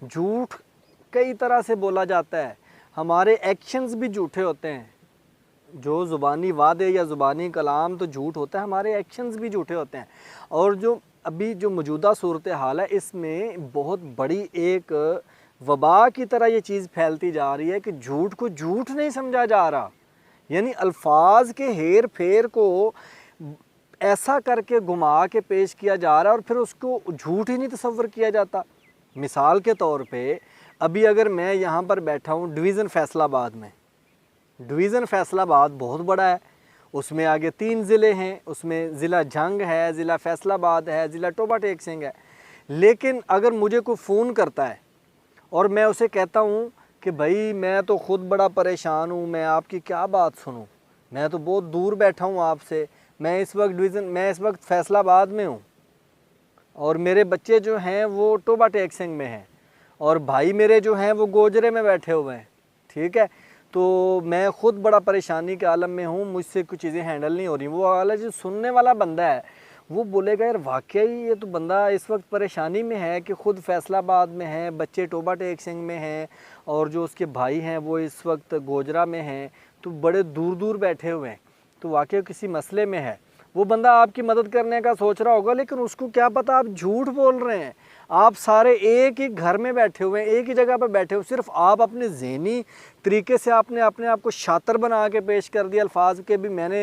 झूठ कई तरह से बोला जाता है, हमारे एक्शंस भी झूठे होते हैं। जो ज़ुबानी वादे या ज़ुबानी कलाम तो झूठ होता है, हमारे एक्शंस भी झूठे होते हैं। और जो अभी जो मौजूदा सूरत हाल है, इसमें बहुत बड़ी एक वबा की तरह ये चीज़ फैलती जा रही है कि झूठ को झूठ नहीं समझा जा रहा, यानी अल्फाज के हेर फेर को ऐसा करके घुमा के पेश किया जा रहा है और फिर उसको झूठ ही नहीं तस्वर किया जाता। मिसाल के तौर पे अभी अगर मैं यहाँ पर बैठा हूँ डिवीज़न फैसलाबाद में, डिवीज़न फैसलाबाद बहुत बड़ा है, उसमें आगे 3 ज़िले हैं, उसमें ज़िला जंग है, ज़िला फैसलाबाद है, ज़िला टोबा टेक सिंह है। लेकिन अगर मुझे कोई फ़ोन करता है और मैं उसे कहता हूँ कि भाई मैं तो ख़ुद बड़ा परेशान हूँ, मैं आपकी क्या बात सुनूँ, मैं तो बहुत दूर बैठा हूँ आपसे, मैं इस वक्त फैसलाबाद में हूँ और मेरे बच्चे जो हैं वो टोबा टेक सिंह में हैं और भाई मेरे जो हैं वो गोजरे में बैठे हुए हैं, ठीक है। तो मैं ख़ुद बड़ा परेशानी के आलम में हूँ, मुझसे कुछ चीज़ें हैंडल नहीं हो रही। वो वाला जो सुनने वाला बंदा है वो बोलेगा यार वाकई ये तो बंदा इस वक्त परेशानी में है कि ख़ुद फैसलाबाद में है, बच्चे टोबा टेक सिंह में हैं और जो उसके भाई हैं वो इस वक्त गोजरा में हैं, तो बड़े दूर दूर बैठे हुए हैं, तो वाकई किसी मसले में है। वो बंदा आपकी मदद करने का सोच रहा होगा, लेकिन उसको क्या पता आप झूठ बोल रहे हैं। आप सारे एक ही घर में बैठे हुए हैं, एक ही जगह पर बैठे हुए, सिर्फ आप अपने ज़हनी तरीके से आपने अपने आप को शातिर बना के पेश कर दिया अल्फाज के भी। मैंने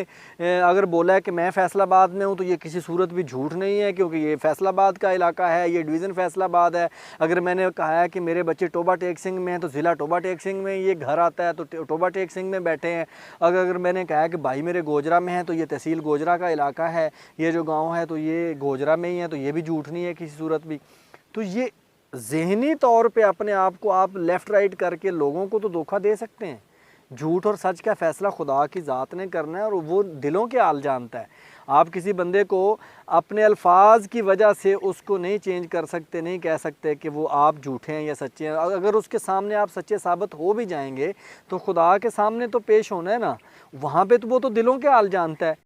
अगर बोला है कि मैं फैसलाबाद में हूँ तो ये किसी सूरत भी झूठ नहीं है, क्योंकि ये फैसलाबाद का इलाका है, ये डिवीज़न फैसलाबाद है। अगर मैंने कहा है कि मेरे बच्चे टोबा टेक सिंह में हैं तो ज़िला टोबा टेक सिंह में ये घर आता है, तो टोबा टेक सिंह में बैठे हैं। अगर मैंने कहा है कि भाई मेरे गोजरा में हैं तो ये तहसील गोजरा का इलाका है, ये जो गाँव है तो ये गोजरा में ही है, तो ये भी झूठ नहीं है किसी सूरत भी। तो ये ज़हनी तौर पे अपने आप को आप लेफ़्ट राइट करके लोगों को तो धोखा दे सकते हैं। झूठ और सच का फ़ैसला खुदा की ज़ात ने करना है और वो दिलों के हाल जानता है। आप किसी बंदे को अपने अल्फाज की वजह से उसको नहीं चेंज कर सकते, नहीं कह सकते कि वो आप झूठे हैं या सच्चे हैं। अगर उसके सामने आप सच्चे साबित हो भी जाएंगे तो खुदा के सामने तो पेश होना है ना, वहाँ पे तो वो तो दिलों के हाल जानता है।